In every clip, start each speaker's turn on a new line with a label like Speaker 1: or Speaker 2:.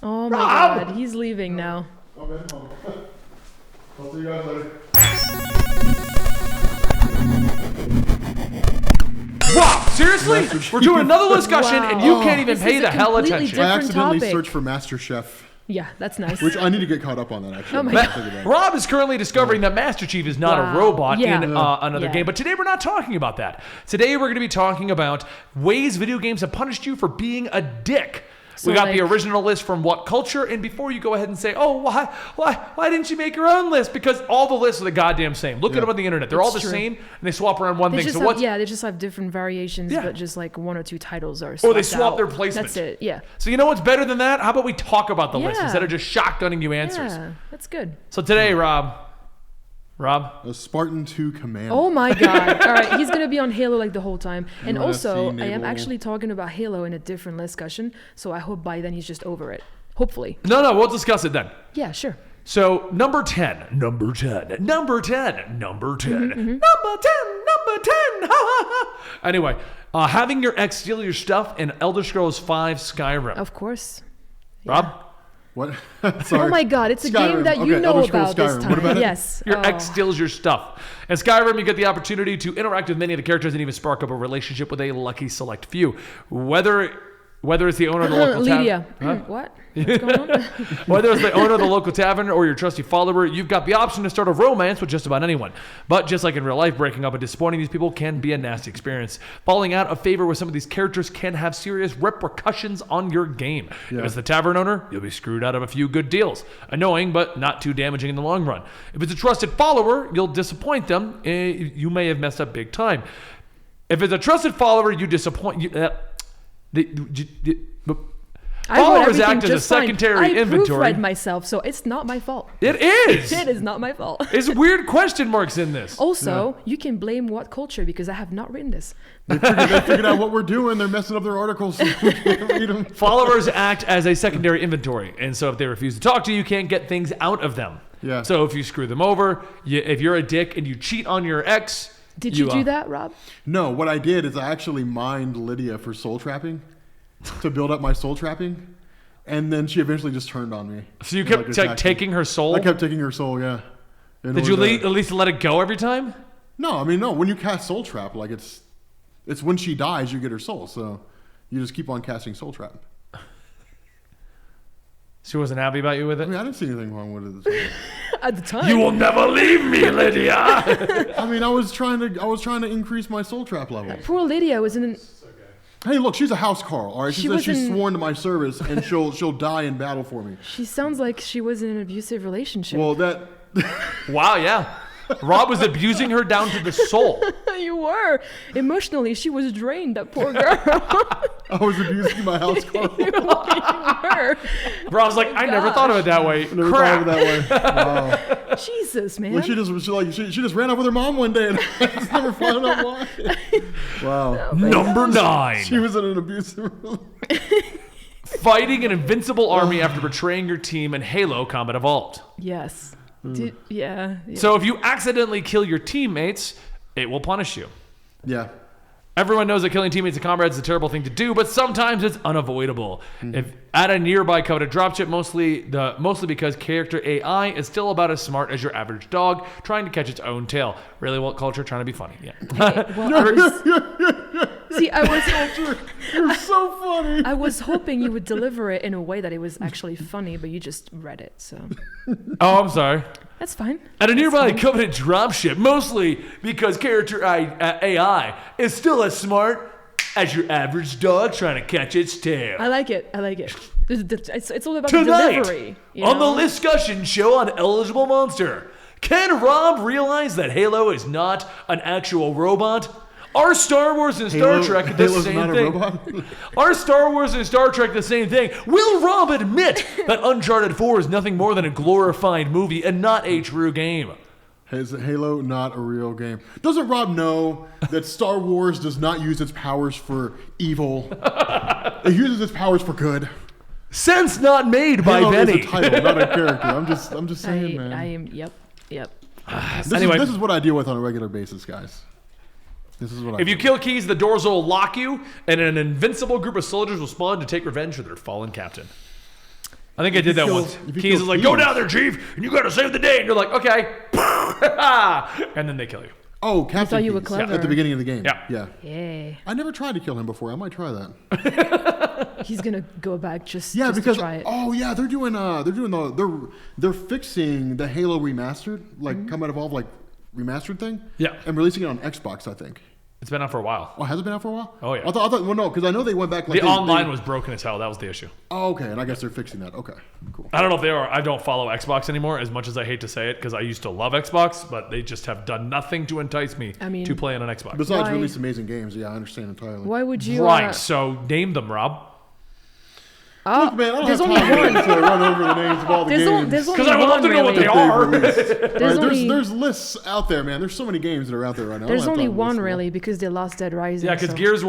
Speaker 1: Oh my
Speaker 2: Rob!
Speaker 1: God, he's leaving now.
Speaker 3: Okay, I'll see you guys later.
Speaker 2: Rob, seriously? We're doing another discussion, and you can't even
Speaker 1: This
Speaker 2: pay
Speaker 1: is
Speaker 2: the
Speaker 1: a
Speaker 2: hell
Speaker 1: completely
Speaker 2: attention.
Speaker 3: I
Speaker 1: different
Speaker 3: accidentally
Speaker 1: topic.
Speaker 3: searched for Master Chef,
Speaker 1: Yeah, that's nice.
Speaker 3: which I need to get caught up on that, actually.
Speaker 1: Oh my
Speaker 3: Now
Speaker 1: God.
Speaker 3: that I think about it.
Speaker 2: Rob is currently discovering that Master Chief is not a
Speaker 1: Wow.
Speaker 2: robot
Speaker 1: Yeah.
Speaker 2: in another
Speaker 1: Yeah.
Speaker 2: game. But today we're not talking about that. Today we're going to be talking about ways video games have punished you for being a dick.
Speaker 1: So
Speaker 2: We got the
Speaker 1: like-
Speaker 2: original list from What Culture, and before you go ahead and say, "Oh, why didn't you make your own list?" Because all the lists are the goddamn same. Look at them on the internet; they're all the
Speaker 1: It's true.
Speaker 2: same, and they swap around one
Speaker 1: They
Speaker 2: thing.
Speaker 1: just
Speaker 2: So
Speaker 1: have,
Speaker 2: what's
Speaker 1: they just have different variations,
Speaker 2: Yeah.
Speaker 1: but just like one or two titles are.
Speaker 2: or they
Speaker 1: swapped
Speaker 2: swap
Speaker 1: out.
Speaker 2: their placement?
Speaker 1: That's it. Yeah.
Speaker 2: So you know what's better than that? How about we talk about the list
Speaker 1: Yeah.
Speaker 2: instead of just shotgunning you answers?
Speaker 1: Yeah, that's good.
Speaker 2: So today, Rob,
Speaker 3: A Spartan 2 Command.
Speaker 1: Oh my God! All right, he's gonna be on Halo like the whole time, and
Speaker 3: USC
Speaker 1: also I am
Speaker 3: Naval.
Speaker 1: actually talking about Halo in a different discussion. So I hope by then he's just over it. Hopefully.
Speaker 2: no, we'll discuss it then.
Speaker 1: Yeah, sure.
Speaker 2: So number 10. Anyway, having your ex steal your stuff in Elder Scrolls 5 Skyrim.
Speaker 1: Of course.
Speaker 2: Rob,
Speaker 3: What? Sorry.
Speaker 1: Oh my God! It's a game
Speaker 3: Skyrim.
Speaker 1: that you
Speaker 3: Okay,
Speaker 1: know
Speaker 3: Elder Scrolls
Speaker 1: about this
Speaker 3: Skyrim.
Speaker 1: time.
Speaker 3: What about it?
Speaker 1: Yes.
Speaker 2: your
Speaker 1: Oh.
Speaker 2: ex steals your stuff. In Skyrim, you get the opportunity to interact with many of the characters and even spark up a relationship with a lucky select few. Whether it's the owner of the local
Speaker 1: Lydia.
Speaker 2: tavern.
Speaker 1: What? What's going on?
Speaker 2: Whether it's the owner of the local tavern or your trusty follower, you've got the option to start a romance with just about anyone. But just like in real life, breaking up and disappointing these people can be a nasty experience. Falling out of favor with some of these characters can have serious repercussions on your game.
Speaker 3: Yeah.
Speaker 2: If it's the tavern owner, you'll be screwed out of a few good deals. Annoying, but not too damaging in the long run. If it's a trusted follower, you'll disappoint them. You may have messed up big time. If it's a trusted follower, you disappoint.
Speaker 1: I wrote
Speaker 2: Followers
Speaker 1: everything
Speaker 2: act as a
Speaker 1: just fine.
Speaker 2: secondary inventory.
Speaker 1: I proofread myself, so it's not my fault.
Speaker 2: It is.
Speaker 1: It is not my fault.
Speaker 2: There's weird question marks in this.
Speaker 1: Also, you can blame What Culture because I have not written this.
Speaker 3: They figured out what we're doing. They're messing up their articles. We can't read them.
Speaker 2: Followers act as a secondary inventory, and so if they refuse to talk to you, you can't get things out of them.
Speaker 3: Yeah.
Speaker 2: So if you screw them over, if you're a dick and you cheat on your ex,
Speaker 1: Did you do that, Rob?
Speaker 3: No, what I did is I actually mined Lydia for soul trapping to build up my soul trapping. And then she eventually just turned on me.
Speaker 2: So you
Speaker 3: And,
Speaker 2: kept
Speaker 3: attacked me.
Speaker 2: taking her soul?
Speaker 3: I kept taking her soul, yeah.
Speaker 2: Did you at least let it go every time?
Speaker 3: No, I mean, no. When you cast soul trap, like it's when she dies, you get her soul. So you just keep on casting soul trap.
Speaker 2: She wasn't happy about you with
Speaker 3: I
Speaker 2: it?
Speaker 3: mean, I didn't see anything wrong with it.
Speaker 1: At the time.
Speaker 2: You will never leave me, Lydia!
Speaker 3: I mean, I was trying to increase my soul trap level.
Speaker 1: Poor Lydia was in an...
Speaker 3: Hey, look, she's a house Carl. All right, she
Speaker 1: She
Speaker 3: says she's
Speaker 1: wasn't-
Speaker 3: sworn to my service, and she'll die in battle for me.
Speaker 1: She sounds like she was in an abusive relationship.
Speaker 3: Well, that
Speaker 2: Wow, yeah. Rob was abusing her down to the soul.
Speaker 1: You were. Emotionally, she was drained, that poor girl.
Speaker 3: I was abusing my house Carl.
Speaker 1: You were.
Speaker 2: Rob's like, I never thought of it that way.
Speaker 3: Never
Speaker 2: Crap.
Speaker 3: thought of it that way. Wow.
Speaker 1: Jesus, man.
Speaker 3: Well, she just ran off with her mom one day, and I just never found out why. Wow.
Speaker 2: Number 9.
Speaker 3: She was in an abusive relationship.
Speaker 2: Fighting an invincible army after betraying your team in Halo Combat Evolved.
Speaker 1: Yes. Yeah.
Speaker 2: So if you accidentally kill your teammates, it will punish you.
Speaker 3: Yeah.
Speaker 2: Everyone knows that killing teammates in combat is a terrible thing to do, but sometimes it's unavoidable. If at a nearby coveted dropship, mostly because character AI is still about as smart as your average dog trying to catch its own tail. Really, What Culture? Trying to be funny. Yeah.
Speaker 1: Well, I was
Speaker 3: You're so funny.
Speaker 1: I was hoping you would deliver it in a way that it was actually funny, but you just read it, so
Speaker 2: Oh, I'm sorry.
Speaker 1: that's fine.
Speaker 2: At a nearby coveted dropship, mostly because character AI is still as smart as your average dog trying to catch its tail.
Speaker 1: I like it. It's all about
Speaker 2: Tonight,
Speaker 1: the delivery. You
Speaker 2: on
Speaker 1: know?
Speaker 2: the Listcussion show on Eligible Monster, can Rob realize that Halo is not an actual robot? Are Star Wars and Star Trek the
Speaker 3: Halo's
Speaker 2: same
Speaker 3: not a
Speaker 2: thing?
Speaker 3: robot?
Speaker 2: Are Star Wars and Star Trek the same thing? Will Rob admit that Uncharted 4 is nothing more than a glorified movie and not a true game?
Speaker 3: Is Halo not a real game? Doesn't Rob know that Star Wars does not use its powers for evil? It uses its powers for good.
Speaker 2: Sense not made by
Speaker 3: Halo
Speaker 2: Benny.
Speaker 3: is a title, not a character. I'm just saying, man.
Speaker 1: I am. Yep.
Speaker 2: Anyway.
Speaker 3: This is what I deal with on a regular basis, guys. This is what I
Speaker 2: If you
Speaker 3: do.
Speaker 2: kill Keys, the doors will lock you, and an invincible group of soldiers will spawn to take revenge for their fallen captain. I think I did that once. Keys is like, go down there, Chief, and you got to save the day. And you're like, okay. And then they kill you.
Speaker 3: Oh, Captain
Speaker 1: thought you were
Speaker 3: Keys,
Speaker 1: clever.
Speaker 3: at the beginning of the game.
Speaker 2: Yeah.
Speaker 1: Yeah.
Speaker 3: I never tried to kill him before. I might try that.
Speaker 1: He's gonna go back just
Speaker 3: Yeah,
Speaker 1: just
Speaker 3: because
Speaker 1: to try it.
Speaker 3: they're fixing the Halo remastered, like Combat Evolved, like remastered thing.
Speaker 2: Yeah.
Speaker 3: And releasing it on Xbox, I think.
Speaker 2: It's been out for a while.
Speaker 3: Oh, has it been out for a while?
Speaker 2: Oh, yeah.
Speaker 3: I thought well, no, because I know they went back. Like,
Speaker 2: The online was broken as hell. That was the issue.
Speaker 3: Oh, okay, and I guess they're fixing that. Okay, cool.
Speaker 2: I don't know if they are. I don't follow Xbox anymore, as much as I hate to say it, because I used to love Xbox, but they just have done nothing to entice me to play on an Xbox.
Speaker 3: Besides
Speaker 1: Why-
Speaker 3: release amazing games, yeah, I understand entirely.
Speaker 1: Why would you?
Speaker 2: Right, so name them, Rob.
Speaker 1: Oh,
Speaker 3: Man, I don't
Speaker 1: there's
Speaker 3: have
Speaker 1: only
Speaker 3: time
Speaker 1: one.
Speaker 3: to run over the names of all the games.
Speaker 1: There's only
Speaker 2: Because I would love
Speaker 1: one
Speaker 2: to know what
Speaker 1: really.
Speaker 2: they are.
Speaker 1: There's only
Speaker 3: There's lists out there, man. There's so many games that are out there right now. I
Speaker 1: there's
Speaker 3: don't have
Speaker 1: only
Speaker 3: time to
Speaker 1: one
Speaker 3: list them all.
Speaker 1: really because they lost Dead Rising.
Speaker 2: Yeah, because
Speaker 1: so.
Speaker 2: Gears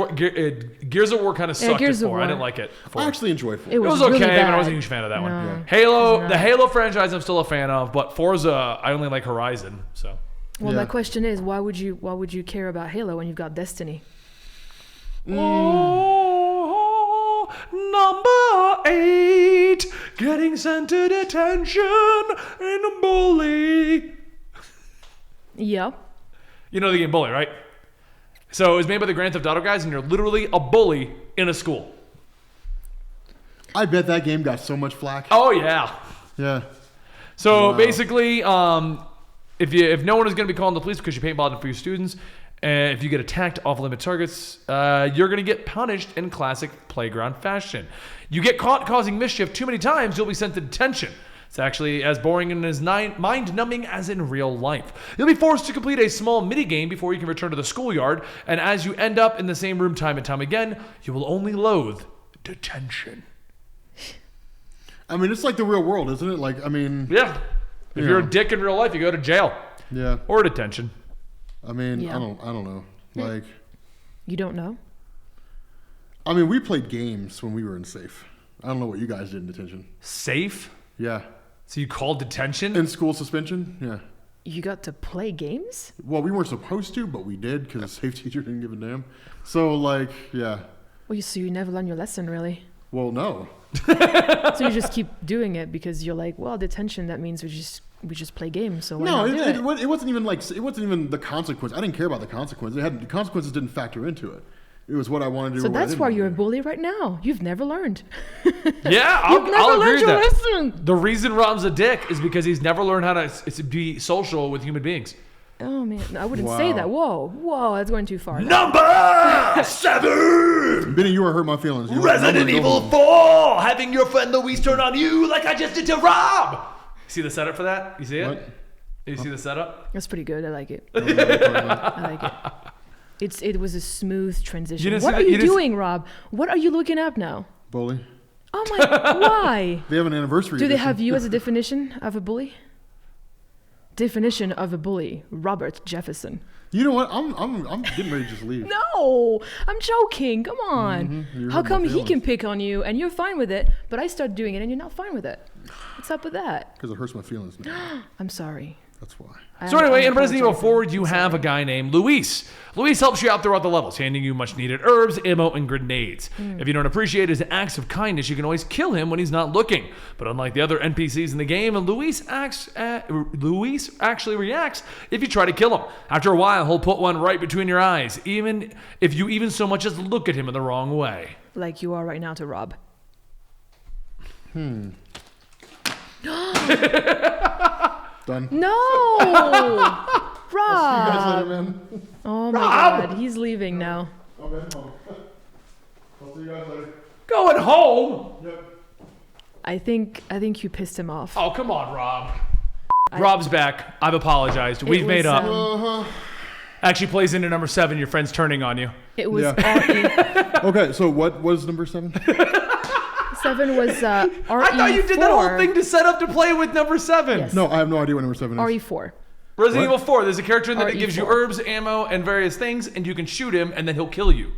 Speaker 2: of War kind of sucked
Speaker 1: Gears
Speaker 2: it
Speaker 1: of
Speaker 2: for. I
Speaker 1: War.
Speaker 2: didn't like it.
Speaker 3: I actually enjoyed it.
Speaker 1: It
Speaker 2: It was
Speaker 1: really
Speaker 2: okay,
Speaker 1: bad.
Speaker 2: but I wasn't a huge fan of that one.
Speaker 1: No.
Speaker 2: Yeah.
Speaker 1: It's
Speaker 2: Halo,
Speaker 1: not.
Speaker 2: the Halo franchise, I'm still a fan of, but Forza, I only like Horizon. So
Speaker 1: Well,
Speaker 3: Yeah.
Speaker 1: my question is, why would you care about Halo when you've got Destiny?
Speaker 2: Oh, number 8, getting sent to detention in a bully.
Speaker 1: Yeah.
Speaker 2: You know the game Bully, right? So it was made by the Grand Theft Auto guys, and you're literally a bully in a school.
Speaker 3: I bet that game got so much flack.
Speaker 2: Oh yeah.
Speaker 3: Yeah.
Speaker 2: So
Speaker 3: Wow.
Speaker 2: basically, if no one is going to be calling the police because you paintballed for your students, and if you get attacked off limit targets, you're going to get punished in classic playground fashion. You get caught causing mischief too many times, you'll be sent to detention. It's actually as boring and as mind-numbing as in real life. You'll be forced to complete a small mini-game before you can return to the schoolyard, and as you end up in the same room time and time again, you will only loathe detention.
Speaker 3: I mean, it's like the real world, isn't it? Like, I mean,
Speaker 2: Yeah. If you're
Speaker 3: Yeah.
Speaker 2: a dick in real life, you go to jail
Speaker 3: yeah.
Speaker 2: or detention.
Speaker 3: I mean,
Speaker 1: Yeah.
Speaker 3: I don't know. Like,
Speaker 1: You don't know?
Speaker 3: I mean, we played games when we were in safe. I don't know what you guys did in detention.
Speaker 2: Safe?
Speaker 3: Yeah.
Speaker 2: So you called detention?
Speaker 3: In school suspension? Yeah.
Speaker 1: You got to play games?
Speaker 3: Well, we weren't supposed to, but we did because the safe teacher didn't give a damn. So, like, yeah.
Speaker 1: Well, so you never learn your lesson, really.
Speaker 3: Well, no.
Speaker 1: So you just keep doing it because you're like, well, detention, that means we just play games, so why
Speaker 3: No,
Speaker 1: not do it?
Speaker 3: it wasn't even like, it wasn't even the consequence. I didn't care about the consequence. The consequences didn't factor into it. It was what I wanted to do.
Speaker 1: So
Speaker 3: or what I
Speaker 1: that's
Speaker 3: didn't
Speaker 1: why
Speaker 3: want to
Speaker 1: you're a
Speaker 3: do.
Speaker 1: bully right now. You've never learned.
Speaker 2: Yeah,
Speaker 1: You've never
Speaker 2: I'll agree
Speaker 1: learned
Speaker 2: with
Speaker 1: your
Speaker 2: that.
Speaker 1: lesson.
Speaker 2: The reason Rob's a dick is because he's never learned how to be social with human beings.
Speaker 1: Oh man, no, I wouldn't say
Speaker 3: Wow.
Speaker 1: that. Whoa, that's going too far.
Speaker 2: Number 7!
Speaker 3: Benny, you hurt my feelings. You
Speaker 2: Resident
Speaker 3: I'm gonna
Speaker 2: Evil
Speaker 3: go
Speaker 2: 4! Having your friend Louise turn on you like I just did to Rob! See the setup for that? You see it?
Speaker 3: What?
Speaker 2: You see the setup?
Speaker 1: That's pretty good. I like it.
Speaker 3: home.
Speaker 1: I like it. It was a smooth transition.
Speaker 2: You didn't
Speaker 1: What
Speaker 2: see
Speaker 1: are
Speaker 2: that-
Speaker 1: you
Speaker 2: you didn't-
Speaker 1: doing, Rob? What are you looking up now?
Speaker 3: Bully.
Speaker 1: Oh my, why?
Speaker 3: They have an anniversary.
Speaker 1: Do they
Speaker 3: edition.
Speaker 1: have you as a definition of a bully? Definition of a bully, Robert Jefferson.
Speaker 3: You know what? I'm getting ready to just leave.
Speaker 1: No, I'm joking. Come on.
Speaker 3: You
Speaker 1: How
Speaker 3: hurt my
Speaker 1: come he
Speaker 3: feelings.
Speaker 1: can pick on you and you're fine with it, but I start doing it and you're not fine with it? What's up with that?
Speaker 3: Because it hurts my feelings now.
Speaker 1: I'm sorry.
Speaker 3: That's why.
Speaker 2: So anyway, in
Speaker 1: I'm
Speaker 2: Resident Evil 4,
Speaker 1: apologizing.
Speaker 2: you have a guy named Luis. Luis helps you out throughout the levels, handing you much needed herbs, ammo, and grenades. If you don't appreciate his acts of kindness, you can always kill him when he's not looking. But unlike the other NPCs in the game, Luis actually reacts if you try to kill him. After a while, he'll put one right between your eyes, even if you even so much as look at him in the wrong way.
Speaker 1: Like you are right now to Rob.
Speaker 3: Done.
Speaker 1: No!
Speaker 3: See you guys later,
Speaker 1: Rob!
Speaker 3: man.
Speaker 1: Oh my
Speaker 2: Rob!
Speaker 1: god, he's leaving now.
Speaker 3: I'm heading home. I'll see you guys later.
Speaker 2: Going home?
Speaker 3: Yep.
Speaker 1: I think you pissed him off.
Speaker 2: Oh, come on, Rob. Rob's back. I've apologized. We've
Speaker 1: was,
Speaker 2: made up.
Speaker 3: Uh-huh.
Speaker 2: Actually plays into number 7, your friend's turning on you.
Speaker 1: It was
Speaker 3: Yeah. Okay, so what was number 7?
Speaker 1: RE7 was RE4.
Speaker 2: I thought you did that whole thing to set up to play with number 7.
Speaker 1: Yes.
Speaker 3: No, I have no idea what number 7 is.
Speaker 1: RE4.
Speaker 2: Resident
Speaker 3: What?
Speaker 2: Evil 4, there's a character in there that gives you
Speaker 1: RE4.
Speaker 2: herbs, ammo, and various things, and you can shoot him, and then he'll kill you.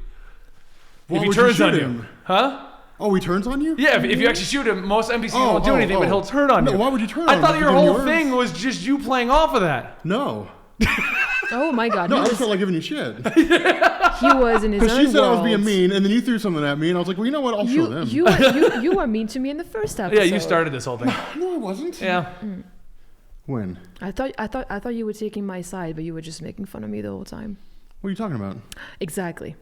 Speaker 3: Why
Speaker 2: if he
Speaker 3: would you
Speaker 2: turns
Speaker 3: shoot
Speaker 2: on
Speaker 3: him?
Speaker 2: you. Huh?
Speaker 3: Oh, he turns on you?
Speaker 2: Yeah, if you actually shoot him, most NPCs won't do anything, but he'll turn on
Speaker 3: No,
Speaker 2: you.
Speaker 3: why would you turn
Speaker 2: I
Speaker 3: on
Speaker 2: thought
Speaker 3: him?
Speaker 2: your
Speaker 3: If you're
Speaker 2: whole
Speaker 3: yours?
Speaker 2: thing was just you playing off of that.
Speaker 3: No.
Speaker 1: Oh my God.
Speaker 3: No,
Speaker 1: he
Speaker 3: I
Speaker 1: was,
Speaker 3: just felt like giving you shit.
Speaker 1: he was in his own
Speaker 3: Because she said I was being
Speaker 1: world.
Speaker 3: mean, and then you threw something at me, and I was like, well, you know what? I'll show them.
Speaker 1: You were mean to me in the first episode.
Speaker 2: Yeah, you started this whole thing.
Speaker 3: No, I wasn't.
Speaker 2: Yeah.
Speaker 3: When?
Speaker 1: I thought you were taking my side, but you were just making fun of me the whole time.
Speaker 3: What are you talking about?
Speaker 1: Exactly.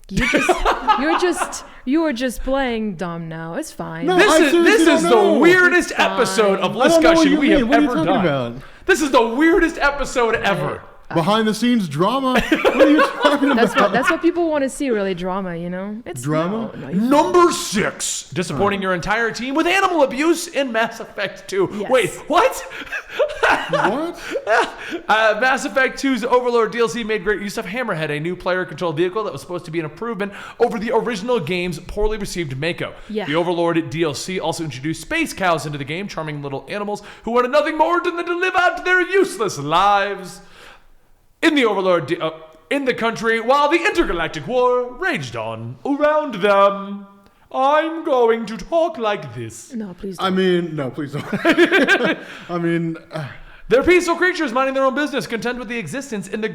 Speaker 1: You were just playing dumb now. It's fine.
Speaker 3: No,
Speaker 2: This is the weirdest episode of
Speaker 3: I don't know what
Speaker 2: Listcussion
Speaker 3: you
Speaker 2: we
Speaker 3: mean.
Speaker 2: have
Speaker 3: What are you
Speaker 2: ever
Speaker 3: talking
Speaker 2: done.
Speaker 3: about?
Speaker 2: This is the weirdest episode ever.
Speaker 3: Behind the scenes drama? What are you talking about?
Speaker 1: That's what people want to see, really, drama, you know? It's
Speaker 3: Drama?
Speaker 1: No,
Speaker 2: Number 6, disappointing your entire team with animal abuse in Mass Effect 2.
Speaker 1: Yes.
Speaker 2: Wait, what?
Speaker 3: What?
Speaker 2: Mass Effect 2's Overlord DLC made great use of Hammerhead, a new player-controlled vehicle that was supposed to be an improvement over the original game's poorly received Mako.
Speaker 1: Yeah.
Speaker 2: The Overlord DLC also introduced space cows into the game, charming little animals who wanted nothing more than to live out their useless lives in the Overlord in the country while the intergalactic war raged on around them. I'm going to talk like this.
Speaker 1: No, please don't.
Speaker 3: I mean, no, please don't. I mean,
Speaker 2: They're peaceful creatures minding their own business, content with their existence in the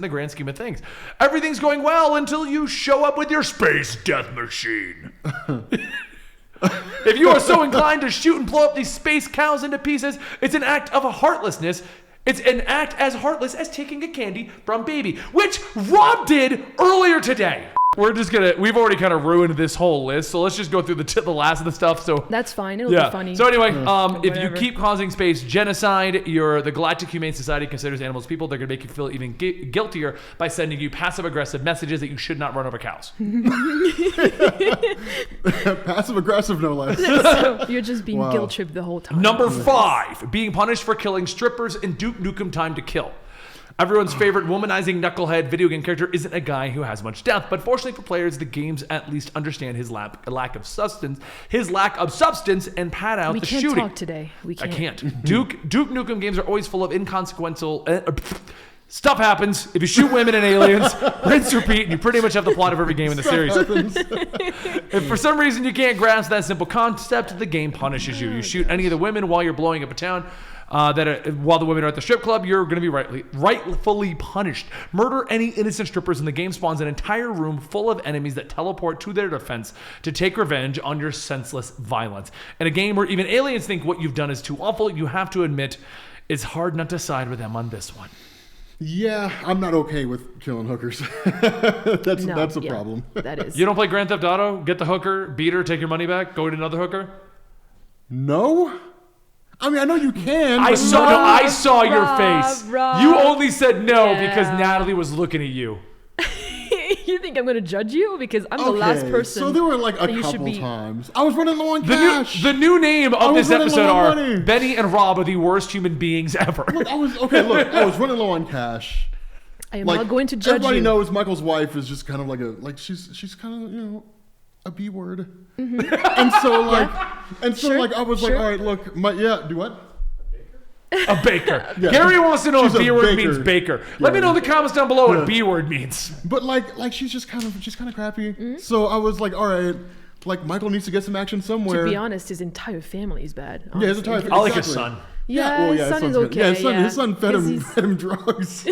Speaker 2: grand scheme of things. Everything's going well until you show up with your space death machine. If you are so inclined to shoot and blow up these space cows into pieces, it's an act of heartlessness. It's an act as heartless as taking a candy from baby, which Rob did earlier today. We've already kind of ruined this whole list, so let's just go through the last of the stuff. So
Speaker 1: That's fine. It'll be funny.
Speaker 2: So anyway, if you
Speaker 1: Whatever.
Speaker 2: keep causing space genocide, the Galactic Humane Society considers animals people. They're going to make you feel even guiltier by sending you passive-aggressive messages that you should not run over cows.
Speaker 3: passive aggressive, no less.
Speaker 1: So you're just being
Speaker 3: Wow.
Speaker 1: guilt tripped the whole time.
Speaker 2: Number 5, being punished for killing strippers in Duke Nukem Time to Kill. Everyone's favorite womanizing knucklehead video game character isn't a guy who has much depth, but fortunately for players, the games at least understand his lack of substance, and pad out
Speaker 1: We
Speaker 2: the
Speaker 1: can't
Speaker 2: shooting.
Speaker 1: talk today. We
Speaker 2: I
Speaker 1: can't.
Speaker 2: can't. Duke Nukem games are always full of inconsequential stuff happens. If you shoot women and aliens, rinse, repeat, and you pretty much have the plot of every game in the series. If for some reason you can't grasp that simple concept, the game punishes you. You shoot any of the women while you're blowing up a town. While the women are at the strip club, you're going to be rightfully punished. Murder any innocent strippers, and the game spawns an entire room full of enemies that teleport to their defense to take revenge on your senseless violence. In a game where even aliens think what you've done is too awful, you have to admit it's hard not to side with them on this one.
Speaker 3: Yeah, I'm not okay with killing hookers. That's a problem.
Speaker 1: That is.
Speaker 2: You don't play Grand Theft Auto? Get the hooker, beat her, take your money back, go to another hooker?
Speaker 3: No? I mean, I know you can.
Speaker 2: I
Speaker 3: but
Speaker 2: saw your face.
Speaker 1: Rob.
Speaker 2: You only said no
Speaker 1: Yeah.
Speaker 2: because Natalie was looking at you.
Speaker 1: You think I'm going to judge you? Because I'm the last person.
Speaker 3: So there were like a
Speaker 1: that you should
Speaker 3: couple
Speaker 1: be-
Speaker 3: times. I was running low on cash.
Speaker 2: The new name of
Speaker 3: was
Speaker 2: this
Speaker 3: running
Speaker 2: episode
Speaker 3: low on
Speaker 2: are
Speaker 3: money.
Speaker 2: Benny and Rob are the worst human beings ever.
Speaker 3: I was running low on cash.
Speaker 1: I am not going to judge
Speaker 3: everybody
Speaker 1: you.
Speaker 3: knows Michael's wife is just kind of like she's kind of a B word,
Speaker 1: Mm-hmm.
Speaker 3: and so
Speaker 1: Sure,
Speaker 3: I was
Speaker 1: sure.
Speaker 3: like, all right, look, do what?
Speaker 2: A baker.
Speaker 3: Yeah.
Speaker 2: Gary wants to know
Speaker 3: She's
Speaker 2: if
Speaker 3: a
Speaker 2: B word
Speaker 3: baker.
Speaker 2: means baker. Let me know in the comments down below what B word means.
Speaker 3: But like she's kind of crappy.
Speaker 1: Mm-hmm.
Speaker 3: So I was like, all right, like Michael needs to get some action somewhere.
Speaker 1: To be honest, his entire family is bad.
Speaker 3: Yeah, his
Speaker 1: honestly.
Speaker 3: entire.
Speaker 2: I like his
Speaker 3: exactly.
Speaker 2: son.
Speaker 1: Yeah, his son is okay.
Speaker 3: His son fed
Speaker 1: 'Cause
Speaker 3: him,
Speaker 1: he's-
Speaker 3: fed him drugs.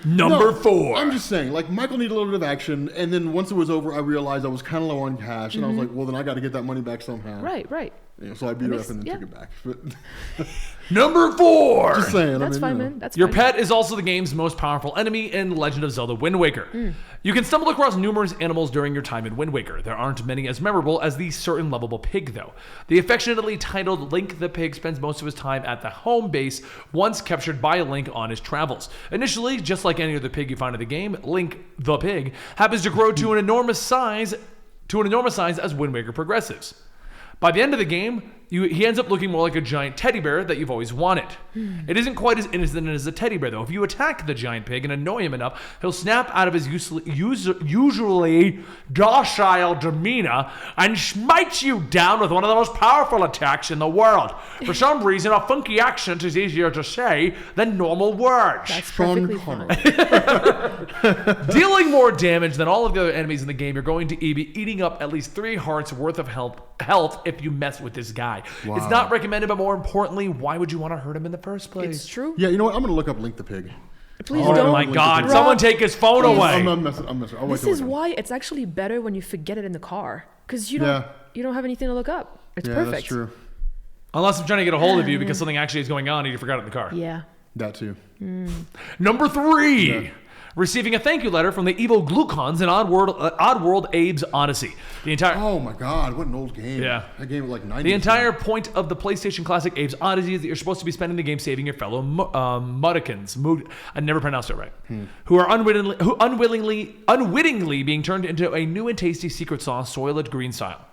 Speaker 2: Number
Speaker 3: No,
Speaker 2: 4.
Speaker 3: I'm just saying, like, Michael needed a little bit of action, and then once it was over, I realized I was kind of low on cash, and I was like, well, then I got to get that money back somehow.
Speaker 1: Right.
Speaker 3: So I beat her
Speaker 1: makes-
Speaker 3: up and then
Speaker 1: yeah.
Speaker 3: took it back. But
Speaker 2: Number 4.
Speaker 3: just saying,
Speaker 1: That's
Speaker 3: I mean,
Speaker 1: fine,
Speaker 3: you know.
Speaker 1: man. That's
Speaker 2: Your
Speaker 1: fine.
Speaker 2: pet is also the game's most powerful enemy in Legend of Zelda Wind Waker. You can stumble across numerous animals during your time in Wind Waker. There aren't many as memorable as the certain lovable pig, though. The affectionately titled Link the Pig spends most of his time at the home base, once captured by Link on his travels. Initially, just like any other pig you find in the game, Link the Pig happens to grow to an enormous size as Wind Waker progresses. By the end of the game, he ends up looking more like a giant teddy bear that you've always wanted. It isn't quite as innocent as a teddy bear, though. If you attack the giant pig and annoy him enough, he'll snap out of his usually docile demeanor and smite you down with one of the most powerful attacks in the world. For some reason, a funky accent is easier to say than normal words.
Speaker 1: That's
Speaker 3: Sean
Speaker 1: perfectly
Speaker 3: Connery.
Speaker 1: fine.
Speaker 2: Dealing more damage than all of the other enemies in the game, you're going to be eating up at least 3 hearts worth of health if you mess with this guy. die.
Speaker 3: Wow.
Speaker 2: It's not recommended, but more importantly, why would you want to hurt him in the first place?
Speaker 1: It's true.
Speaker 3: Yeah, you know what? I'm gonna look up Link the Pig.
Speaker 1: Please
Speaker 2: Oh
Speaker 1: don't.
Speaker 2: my God!
Speaker 3: Rob,
Speaker 2: Someone take his phone
Speaker 1: please.
Speaker 2: away.
Speaker 3: I'm messing. I'll wait
Speaker 1: This
Speaker 3: till
Speaker 1: is
Speaker 3: we're done.
Speaker 1: why it's actually better when you forget it in the car, because you don't have anything to look up. It's
Speaker 3: Yeah,
Speaker 1: perfect.
Speaker 3: that's true.
Speaker 2: Unless I'm trying to get a hold of you because something actually is going on and you forgot it in the car.
Speaker 1: Yeah.
Speaker 3: That too.
Speaker 2: Number 3.
Speaker 3: Yeah.
Speaker 2: Receiving a thank you letter from the evil Glucons in Oddworld Abe's Odyssey. The entire
Speaker 3: Oh my God, what an old game.
Speaker 2: Yeah.
Speaker 3: That game was like 90s.
Speaker 2: The entire point of the PlayStation classic Abe's Odyssey is that you're supposed to be spending the game saving your fellow Mudikins. I never pronounced it right. Who are unwittingly being turned into a new and tasty secret sauce, soylent green style.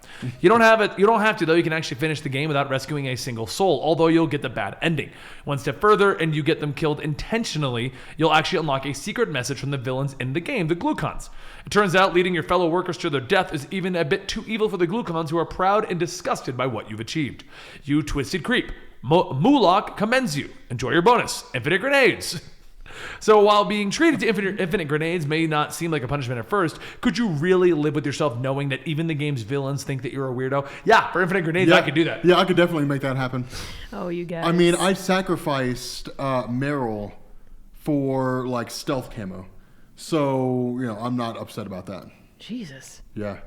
Speaker 2: You don't have to though. You can actually finish the game without rescuing a single soul, although you'll get the bad ending. One step further and you get them killed intentionally, you'll actually unlock a secret message from the villains in the game, the Glucons. It turns out leading your fellow workers to their death is even a bit too evil for the Glucons, who are proud and disgusted by what you've achieved. You twisted creep. Mulak commends you. Enjoy your bonus. Infinite grenades. So while being treated to infinite grenades may not seem like a punishment at first, could you really live with yourself knowing that even the game's villains think that you're a weirdo? Yeah, for infinite grenades, I could do that.
Speaker 3: Yeah, I could definitely make that happen.
Speaker 1: Oh, you guys.
Speaker 3: I mean, I sacrificed Meryl for like stealth camo, so I'm not upset about that.
Speaker 1: Jesus.
Speaker 3: Yeah.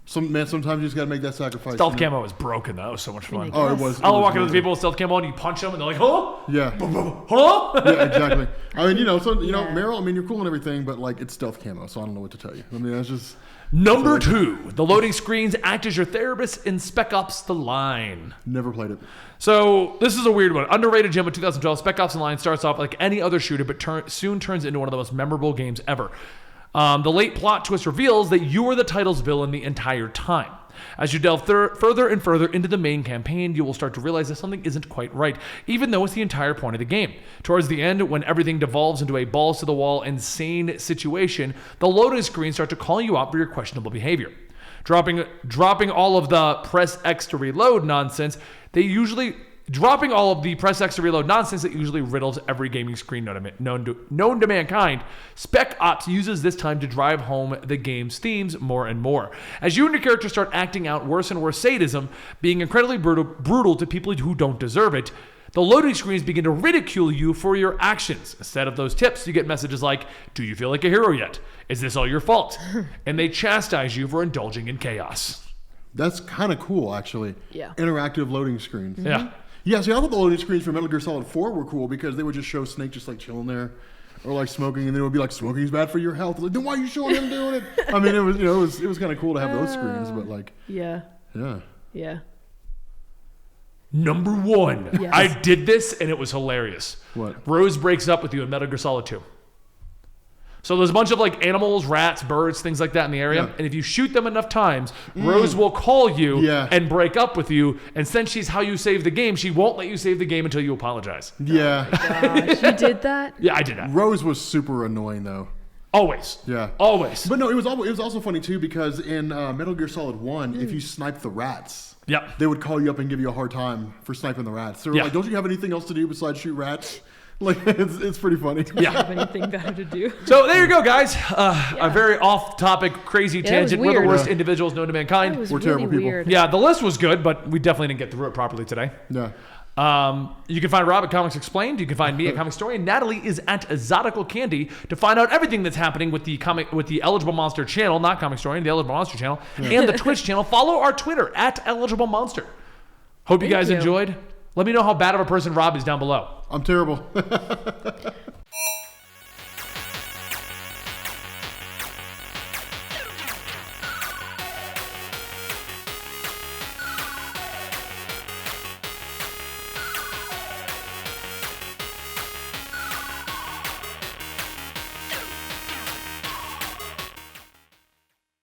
Speaker 3: Sometimes you just gotta make that sacrifice.
Speaker 2: Stealth camo was broken though. It was so much fun.
Speaker 3: Oh, it was.
Speaker 2: I'll walk into those people with stealth camo and you punch them and they're like, huh?
Speaker 3: Yeah.
Speaker 2: Huh?
Speaker 3: Yeah, exactly. I mean,
Speaker 1: Yeah.
Speaker 3: Meryl. I mean, you're cool and everything, but like it's stealth camo, so I don't know what to tell you. I mean, that's just.
Speaker 2: Number 2, the loading screens act as your therapist in Spec Ops: The Line.
Speaker 3: Never played it.
Speaker 2: So this is a weird one. Underrated gem of 2012, Spec Ops: The Line starts off like any other shooter, but soon turns into one of the most memorable games ever. The late plot twist reveals that you are the title's villain the entire time. As you delve further and further into the main campaign, you will start to realize that something isn't quite right, even though it's the entire point of the game. Towards the end, when everything devolves into a balls-to-the-wall, insane situation, the loading screens start to call you out for your questionable behavior. Dropping all of the press X to reload nonsense, dropping all of the press X to reload nonsense that usually riddles every gaming screen known to mankind, Spec Ops uses this time to drive home the game's themes more and more. As you and your character start acting out worse and worse sadism, being incredibly brutal to people who don't deserve it, the loading screens begin to ridicule you for your actions. Instead of those tips, you get messages like, do you feel like a hero yet? Is this all your fault? And they chastise you for indulging in chaos.
Speaker 3: That's kind of cool, actually.
Speaker 1: Yeah.
Speaker 3: Interactive loading screens.
Speaker 2: Yeah.
Speaker 3: Yeah, see, I thought the loading screens for Metal Gear Solid 4 were cool because they would just show Snake just like chilling there, or like smoking, and then it would be like, smoking's bad for your health. Like, then why are you showing him doing it? I mean, it was kind of cool to have those screens, but like,
Speaker 1: Yeah.
Speaker 3: yeah.
Speaker 2: Number 1.
Speaker 1: Yes.
Speaker 2: I did this and it was hilarious.
Speaker 3: What?
Speaker 2: Rose breaks up with you in Metal Gear Solid 2. So there's a bunch of like animals, rats, birds, things like that in the area.
Speaker 3: Yeah.
Speaker 2: And if you shoot them enough times, Rose will call you
Speaker 3: Yeah.
Speaker 2: and break up with you. And since she's how you save the game, she won't let you save the game until you apologize.
Speaker 3: Yeah.
Speaker 1: Gosh, you did that?
Speaker 2: Yeah, I did that.
Speaker 3: Rose was super annoying though.
Speaker 2: Always.
Speaker 3: Yeah.
Speaker 2: Always.
Speaker 3: But no, it was also funny too because in Metal Gear Solid 1, if you sniped the rats,
Speaker 2: Yep.
Speaker 3: they would call you up and give you a hard time for sniping the rats. They were
Speaker 2: Yeah.
Speaker 3: like, don't you have anything else to do besides shoot rats? Like, it's pretty funny.
Speaker 2: Yeah.
Speaker 1: Have anything better to do?
Speaker 2: So there you go, guys. A very off-topic, crazy
Speaker 1: that was
Speaker 2: tangent. We're the
Speaker 1: weird.
Speaker 2: worst individuals known to mankind.
Speaker 1: That was
Speaker 3: We're
Speaker 1: really
Speaker 3: terrible people.
Speaker 1: weird.
Speaker 2: Yeah, the list was good, but we definitely didn't get through it properly today.
Speaker 3: Yeah.
Speaker 2: You can find Rob at Comics Explained. You can find me at Comic Story. And Natalie is at Exotical Candy to find out everything that's happening with the Eligible Monster channel, not Comic Story, the Eligible Monster channel, and the Twitch channel. Follow our Twitter at Eligible Monster. Hope you
Speaker 1: Thank
Speaker 2: guys
Speaker 1: you.
Speaker 2: enjoyed. Let me know how bad of a person Rob is down below.
Speaker 3: I'm terrible.